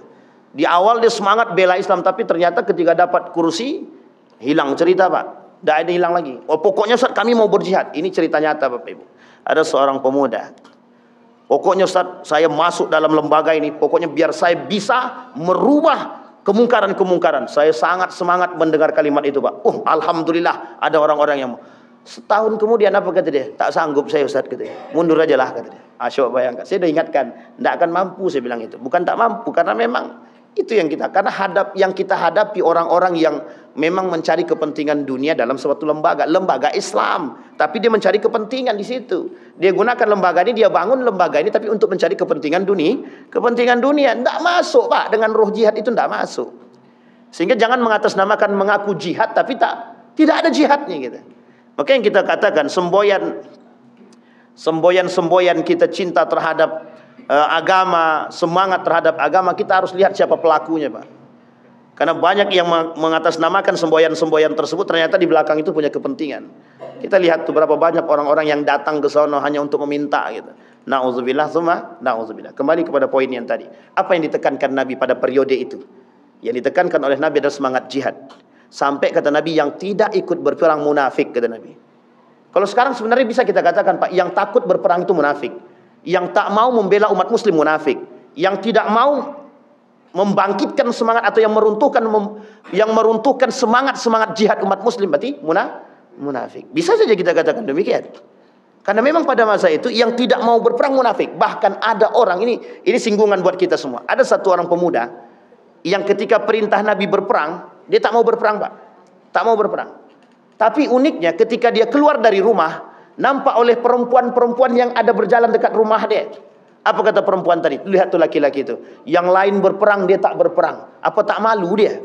Di awal dia semangat bela Islam, tapi ternyata ketika dapat kursi, hilang cerita Pak. Tidak ada hilang lagi. Oh pokoknya Ustaz kami mau berjihad. Ini cerita nyata Bapak Ibu. Ada seorang pemuda. Pokoknya Ustaz saya masuk dalam lembaga ini. Pokoknya biar saya bisa merubah kemungkaran-kemungkaran. Saya sangat semangat mendengar kalimat itu Pak. Alhamdulillah ada orang-orang yang mau. Setahun kemudian apa kata dia? Tak sanggup saya Ustaz kata dia. Mundur aja lah kata dia. Coba bayangkan. Saya sudah ingatkan. Tidak akan mampu saya bilang itu. Bukan tak mampu. Karena memang Itu yang kita, karena yang kita hadapi orang-orang yang memang mencari kepentingan dunia dalam suatu lembaga Islam, tapi dia mencari kepentingan di situ. Dia gunakan lembaga ini, dia bangun lembaga ini, tapi untuk mencari kepentingan dunia. Tidak masuk Pak, dengan roh jihad itu tidak masuk. Sehingga jangan mengatasnamakan mengaku jihad, tapi tidak ada jihadnya gitu. Maka yang kita katakan semboyan kita cinta terhadap agama, semangat terhadap agama, kita harus lihat siapa pelakunya Pak. Karena banyak yang mengatasnamakan semboyan-semboyan tersebut ternyata di belakang itu punya kepentingan. Kita lihat tuh berapa banyak orang-orang yang datang ke sana hanya untuk meminta gitu. Nauzubillah tsumma nauzubillah. Kembali kepada poin yang tadi. Apa yang ditekankan Nabi pada periode itu? Yang ditekankan oleh Nabi adalah semangat jihad. Sampai kata Nabi, yang tidak ikut berperang munafik, kata Nabi. Kalau sekarang sebenarnya bisa kita katakan Pak, yang takut berperang itu munafik. Yang tak mau membela umat muslim munafik, yang tidak mau membangkitkan semangat atau yang meruntuhkan semangat jihad umat muslim berarti munafik. Bisa saja kita katakan demikian. Karena memang pada masa itu yang tidak mau berperang munafik. Bahkan ada orang, ini singgungan buat kita semua. Ada satu orang pemuda yang ketika perintah Nabi berperang, dia tak mau berperang Pak. Tak mau berperang. Tapi uniknya ketika dia keluar dari rumah, nampak oleh perempuan-perempuan yang ada berjalan dekat rumah dia. Apa kata perempuan tadi? Lihat tuh laki-laki itu. Yang lain berperang, dia tak berperang. Apa tak malu dia?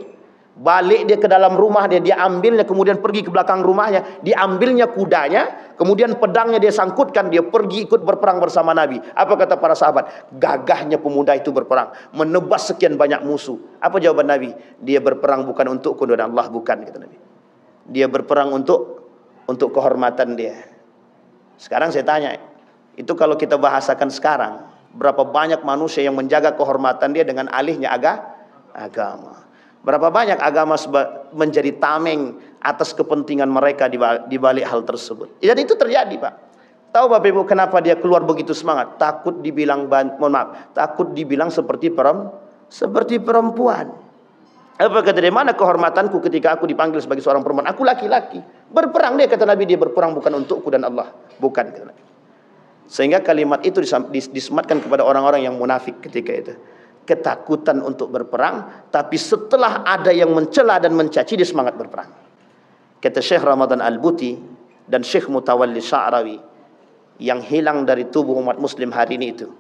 Balik dia ke dalam rumah dia, dia ambilnya, kemudian pergi ke belakang rumahnya, diambilnya kudanya, kemudian pedangnya dia sangkutkan, dia pergi ikut berperang bersama Nabi. Apa kata para sahabat? Gagahnya pemuda itu berperang, menebas sekian banyak musuh. Apa jawaban Nabi? Dia berperang bukan untukku dan Allah, bukan, kata Nabi. Dia berperang untuk kehormatan dia. Sekarang saya tanya, itu kalau kita bahasakan sekarang, berapa banyak manusia yang menjaga kehormatan dia dengan alihnya agama? Berapa banyak agama menjadi tameng atas kepentingan mereka di balik hal tersebut? Dan itu terjadi Pak. Tahu Bapak Ibu kenapa dia keluar begitu semangat? Takut dibilang seperti perempuan. Apa kata dia? Mana kehormatanku ketika aku dipanggil sebagai seorang perempuan? Aku laki-laki. Berperang dia, kata Nabi, dia berperang bukan untukku dan Allah, bukan, kata Nabi. Sehingga kalimat itu disematkan kepada orang-orang yang munafik ketika itu. Ketakutan untuk berperang, tapi setelah ada yang mencela dan mencaci, dia semangat berperang. Kata Syekh Ramadan Al-Buti dan Syekh Mutawalli Sya'rawi, yang hilang dari tubuh umat muslim hari ini itu.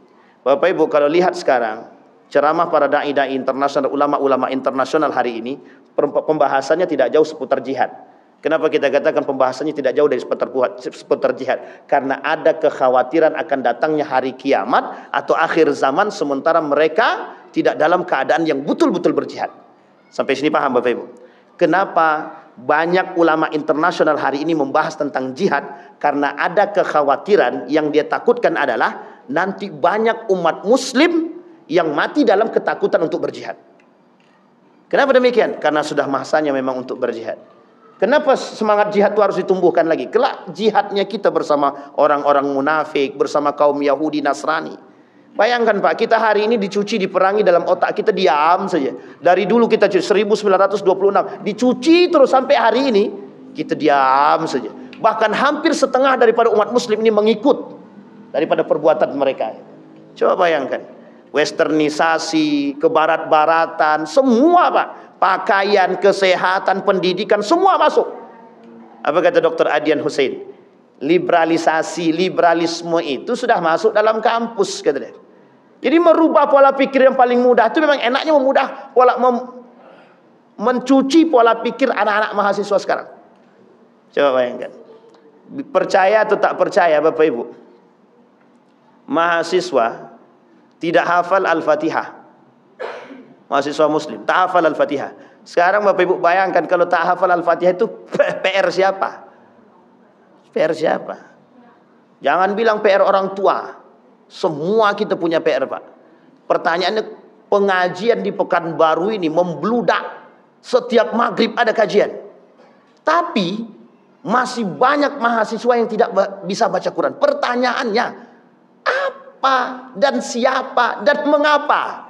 Bapak Ibu kalau lihat sekarang ceramah para dai-dai internasional, ulama-ulama internasional hari ini, pembahasannya tidak jauh seputar jihad. Kenapa kita katakan pembahasannya tidak jauh dari seputar jihad? Karena ada kekhawatiran akan datangnya hari kiamat atau akhir zaman, sementara mereka tidak dalam keadaan yang betul-betul berjihad. Sampai sini paham Bapak Ibu? Kenapa banyak ulama internasional hari ini membahas tentang jihad? Karena ada kekhawatiran yang dia takutkan adalah nanti banyak umat muslim yang mati dalam ketakutan untuk berjihad. Kenapa demikian? Karena sudah masanya memang untuk berjihad. Kenapa semangat jihad itu harus ditumbuhkan lagi? Kelak jihadnya kita bersama orang-orang munafik, bersama kaum Yahudi, Nasrani. Bayangkan Pak, kita hari ini dicuci, diperangi dalam otak kita, diam saja. Dari dulu kita 1926, dicuci terus sampai hari ini, kita diam saja. Bahkan hampir setengah daripada umat muslim ini mengikut daripada perbuatan mereka. Coba bayangkan. Westernisasi, kebarat-baratan, semua Pak. Pakaian, kesehatan, pendidikan, semua masuk. Apa kata Dr. Adian Hussein? Liberalisme itu sudah masuk dalam kampus, kata dia. Jadi merubah pola pikir yang paling mudah itu memang enaknya mencuci pola pikir anak-anak mahasiswa sekarang. Coba bayangkan. Percaya atau tak percaya Bapak Ibu? Mahasiswa tidak hafal Al-Fatihah. Mahasiswa muslim tak hafal Al-Fatihah. Sekarang Bapak Ibu bayangkan kalau tak hafal Al-Fatihah itu PR siapa? PR siapa? Jangan bilang PR orang tua. Semua kita punya PR Pak. Pertanyaannya, pengajian di Pekanbaru ini membludak. Setiap maghrib ada kajian. Tapi masih banyak mahasiswa yang tidak bisa baca Quran. Pertanyaannya, apa dan siapa dan mengapa?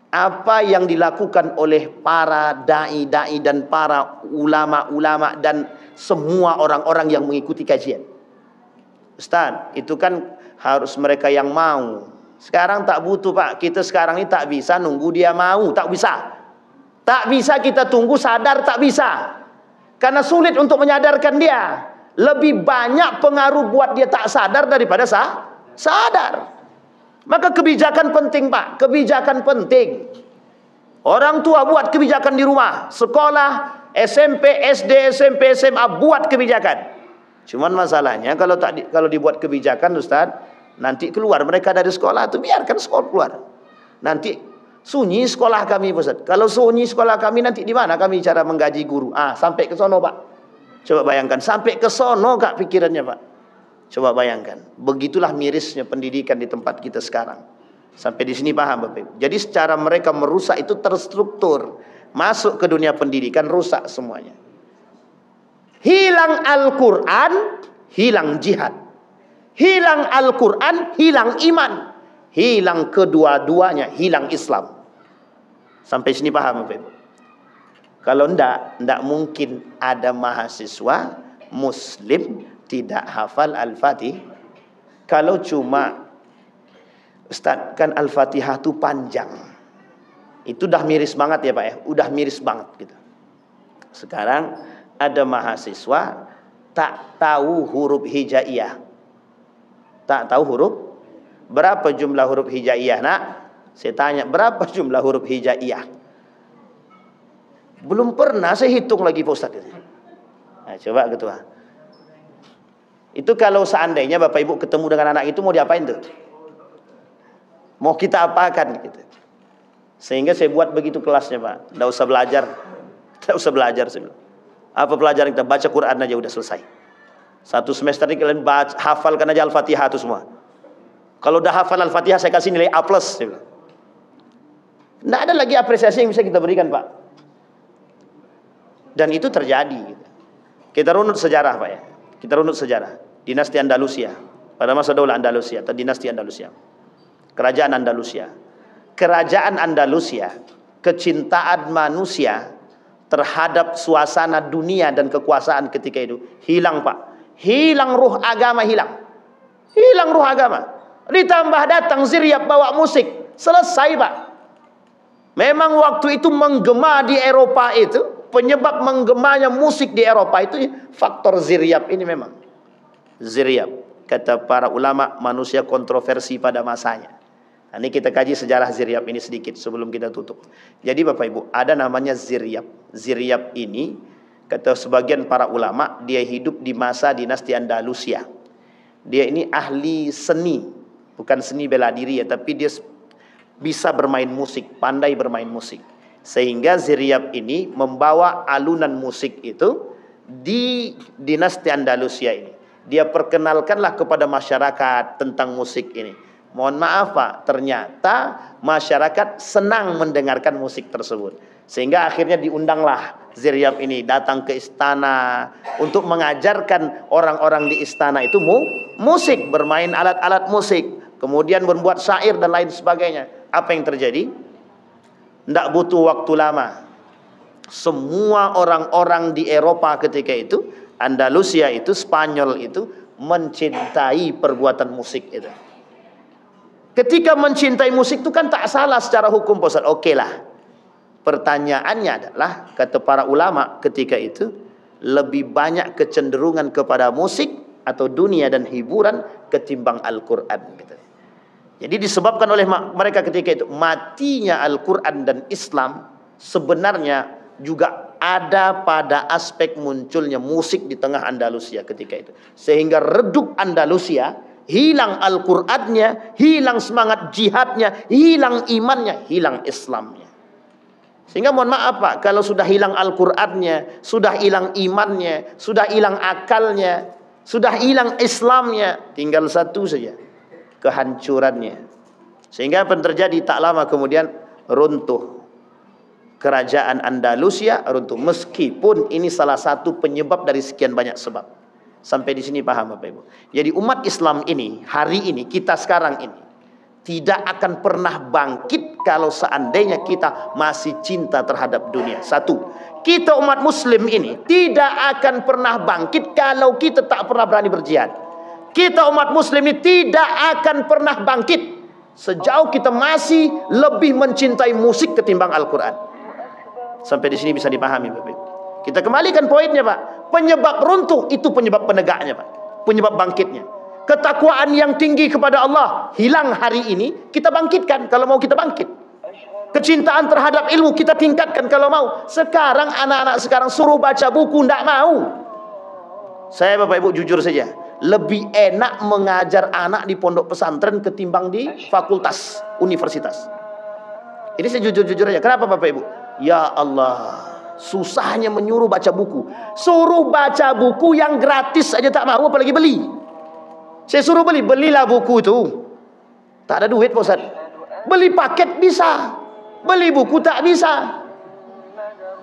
Apa yang dilakukan oleh para dai-dai dan para ulama-ulama dan semua orang-orang yang mengikuti kajian? Ustaz, itu kan harus mereka yang mau. Sekarang tak butuh Pak. Kita sekarang ini tak bisa nunggu dia mau. Tak bisa. Tak bisa kita tunggu sadar, tak bisa. Karena sulit untuk menyadarkan dia. Lebih banyak pengaruh buat dia tak sadar daripada sadar. Maka kebijakan penting Pak. Kebijakan penting. Orang tua buat kebijakan di rumah. Sekolah, SMP, SD, SMP, SMA buat kebijakan. Cuman masalahnya kalau dibuat kebijakan Ustaz, nanti keluar mereka dari sekolah itu biarkan sekolah keluar. Nanti sunyi sekolah kami Ustaz. Kalau sunyi sekolah kami nanti di mana kami cara menggaji guru? Sampai ke sono Pak. Coba bayangkan sampai ke sono Kak pikirannya Pak. Coba bayangkan. Begitulah mirisnya pendidikan di tempat kita sekarang. Sampai di sini paham Bapak Ibu. Jadi secara mereka merusak itu terstruktur. Masuk ke dunia pendidikan rusak semuanya. Hilang Al-Quran, hilang jihad. Hilang Al-Quran, hilang iman. Hilang kedua-duanya, hilang Islam. Sampai sini paham Bapak Ibu. Kalau enggak mungkin ada mahasiswa Muslim tidak hafal Al-Fatihah. Kalau cuma Ustaz, kan Al-Fatihah itu panjang. Itu udah miris banget ya Pak ya. Udah miris banget gitu. Sekarang ada mahasiswa tak tahu huruf hijaiyah. Tak tahu huruf. Berapa jumlah huruf hijaiyah nak? Saya tanya, berapa jumlah huruf hijaiyah? Belum pernah saya hitung lagi Pak Ustaz. Nah, coba ketua. Itu kalau seandainya Bapak Ibu ketemu dengan anak itu mau diapain tuh? Mau kita apakan gitu. Sehingga saya buat begitu kelasnya Pak. Tidak usah belajar. Tidak usah belajar saya bilang. Apa pelajaran kita? Baca Quran aja udah selesai. Satu semester ini kalian hafalkan aja Al-Fatihah itu semua. Kalau udah hafal Al-Fatihah saya kasih nilai A+. Saya bilang. Tidak ada lagi apresiasi yang bisa kita berikan Pak. Dan itu terjadi. Kita runut sejarah Pak ya. Kita runut sejarah. Dinasti Andalusia. Pada masa Daulah Andalusia atau dinasti Andalusia. Kerajaan Andalusia. Kerajaan Andalusia, kecintaan manusia terhadap suasana dunia dan kekuasaan ketika itu hilang Pak. Hilang ruh agama, hilang. Hilang ruh agama. Ditambah datang Ziryab bawa musik. Selesai Pak. Memang waktu itu menggema di Eropa itu, penyebab menggemanya musik di Eropa itu faktor Ziryab ini memang. Ziryab, kata para ulama, manusia kontroversi pada masanya. Nah, ini kita kaji sejarah Ziryab ini sedikit sebelum kita tutup. Jadi Bapak Ibu, ada namanya Ziryab. Ziryab ini, kata sebagian para ulama, dia hidup di masa dinasti Andalusia. Dia ini ahli seni, bukan seni bela diri ya, tapi dia bisa bermain musik, pandai bermain musik. Sehingga Ziryab ini membawa alunan musik itu di dinasti Andalusia ini. Dia perkenalkanlah kepada masyarakat tentang musik ini. Mohon maaf Pak, ternyata masyarakat senang mendengarkan musik tersebut. Sehingga akhirnya diundanglah Ziryab ini datang ke istana untuk mengajarkan orang-orang di istana itu musik, bermain alat-alat musik, kemudian membuat syair dan lain sebagainya. Apa yang terjadi? Tidak butuh waktu lama. Semua orang-orang di Eropa ketika itu, Andalusia itu, Spanyol itu, mencintai perbuatan musik itu. Ketika mencintai musik itu kan tak salah secara hukum Pak Ustaz. Oke lah. Pertanyaannya adalah, kata para ulama ketika itu, lebih banyak kecenderungan kepada musik atau dunia dan hiburan ketimbang Al-Quran gitu. Jadi disebabkan oleh mereka ketika itu matinya Al-Quran dan Islam sebenarnya juga ada pada aspek munculnya musik di tengah Andalusia ketika itu. Sehingga redup Andalusia, hilang Al-Qurannya, hilang semangat jihadnya, hilang imannya, hilang Islamnya. Sehingga mohon maaf Pak, kalau sudah hilang Al-Qurannya, sudah hilang imannya, sudah hilang akalnya, sudah hilang Islamnya, tinggal satu saja, kehancurannya. Sehingga apa yang terjadi? Tak lama kemudian runtuh kerajaan Andalusia, runtuh. Meskipun ini salah satu penyebab dari sekian banyak sebab. Sampai di sini paham Bapak Ibu. Jadi umat Islam ini, hari ini, kita sekarang ini, tidak akan pernah bangkit kalau seandainya kita masih cinta terhadap dunia. Satu, kita umat Muslim ini tidak akan pernah bangkit kalau kita tak pernah berani berjihad. Kita umat Muslim ini tidak akan pernah bangkit Sejauh kita masih lebih mencintai musik ketimbang Al-Quran. Sampai di sini bisa dipahami Bapak Ibu. Kita kembalikan poinnya Pak. Penyebab runtuh itu penyebab penegaknya Pak. Penyebab bangkitnya. Ketakwaan yang tinggi kepada Allah hilang hari ini, kita bangkitkan kalau mau kita bangkit. Kecintaan terhadap ilmu kita tingkatkan kalau mau. Sekarang anak-anak sekarang suruh baca buku, tidak mau. Saya Bapak Ibu jujur saja, lebih enak mengajar anak di pondok pesantren ketimbang di fakultas universitas. Ini saya jujur-jujur aja. Kenapa Bapak Ibu? Ya Allah, susahnya menyuruh baca buku. Suruh baca buku yang gratis aja tak mau, apalagi beli. Saya suruh beli, belilah buku itu. Tak ada duit Pak Ustaz. Beli paket bisa, beli buku tak bisa.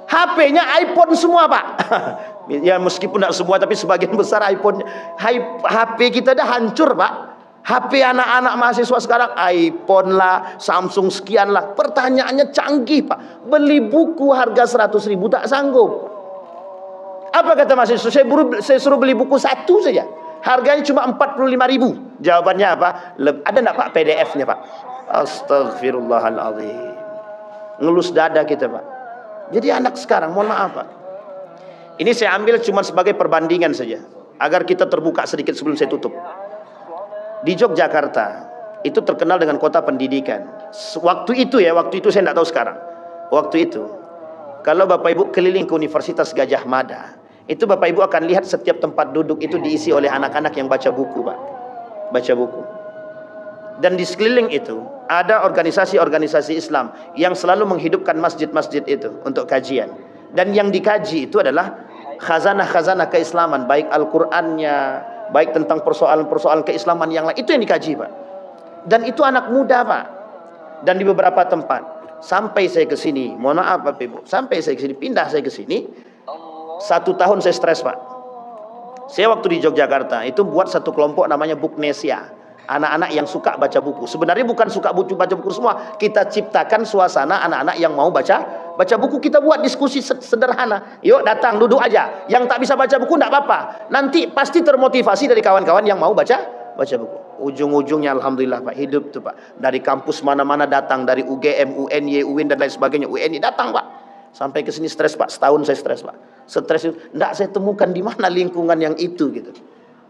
HP-nya iPhone semua Pak. Ya meskipun tidak semua, tapi sebagian besar iPhone. HP kita dah hancur Pak. HP anak-anak mahasiswa sekarang iPhone lah, Samsung sekian lah. Pertanyaannya canggih Pak. Beli buku harga 100.000 tak sanggup. Apa kata mahasiswa? Saya suruh beli buku satu saja, harganya cuma 45.000. Jawabannya apa? Ada enggak Pak PDF-nya Pak? Astagfirullahaladzim. Ngelus dada kita Pak. Jadi anak sekarang, mohon maaf Pak, ini saya ambil cuma sebagai perbandingan saja, agar kita terbuka sedikit sebelum saya tutup. Di Yogyakarta itu terkenal dengan kota pendidikan. Waktu itu saya tidak tahu sekarang. Waktu itu, kalau Bapak Ibu keliling ke Universitas Gadjah Mada, itu Bapak Ibu akan lihat setiap tempat duduk itu diisi oleh anak-anak yang baca buku Pak. Baca buku. Dan di sekeliling itu ada organisasi-organisasi Islam yang selalu menghidupkan masjid-masjid itu untuk kajian. Dan yang dikaji itu adalah khazanah-khazanah keislaman, baik Al-Qur'annya, baik tentang persoalan-persoalan keislaman yang lain. Itu yang dikaji Pak. Dan itu anak muda Pak. Dan di beberapa tempat, sampai saya ke sini, mohon maaf Bapak Ibu, sampai saya ke sini, pindah saya ke sini, 1 tahun saya stres Pak. Saya waktu di Yogyakarta itu buat satu kelompok namanya Booknesia. Anak-anak yang suka baca buku. Sebenarnya bukan suka baca buku semua. Kita ciptakan suasana anak-anak yang mau baca buku. Kita buat diskusi sederhana. Yuk datang, duduk aja. Yang tak bisa baca buku tidak apa-apa. Nanti pasti termotivasi dari kawan-kawan yang mau baca buku. Ujung-ujungnya alhamdulillah Pak, hidup tuh Pak. Dari kampus mana-mana datang, dari UGM, UNY, UIN dan lain sebagainya. UNI datang Pak. Sampai ke sini stres Pak. Setahun saya stres Pak. Stres itu tidak saya temukan di mana lingkungan yang itu gitu.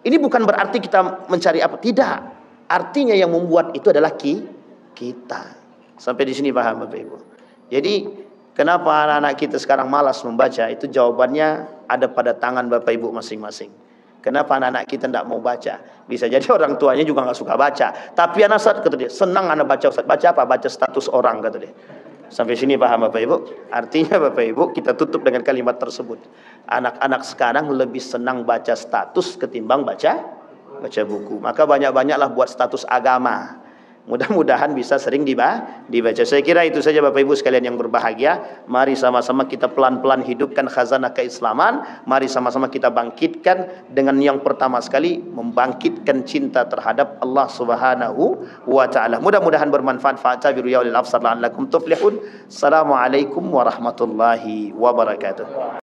Ini bukan berarti kita mencari apa, tidak. Artinya yang membuat itu adalah kita. Sampai di sini paham Bapak Ibu. Jadi kenapa anak-anak kita sekarang malas membaca? Itu jawabannya ada pada tangan Bapak Ibu masing-masing. Kenapa anak-anak kita tidak mau baca? Bisa jadi orang tuanya juga nggak suka baca. Tapi anak Ustaz, kata dia, senang anak baca Ustaz. Baca apa? Baca status orang, kata dia. Sampai sini paham Bapak Ibu? Artinya Bapak Ibu, kita tutup dengan kalimat tersebut. Anak-anak sekarang lebih senang baca status ketimbang baca buku. Maka banyak-banyaklah buat status agama. Mudah-mudahan bisa sering dibaca. Saya kira itu saja Bapak Ibu sekalian yang berbahagia. Mari sama-sama kita pelan-pelan hidupkan khazanah keislaman. Mari sama-sama kita bangkitkan dengan yang pertama sekali, membangkitkan cinta terhadap Allah Subhanahu wa taala. Mudah-mudahan bermanfaat. Fa'tabiru ya ulil absar la'allakum tuflihun. Assalamualaikum warahmatullahi wabarakatuh.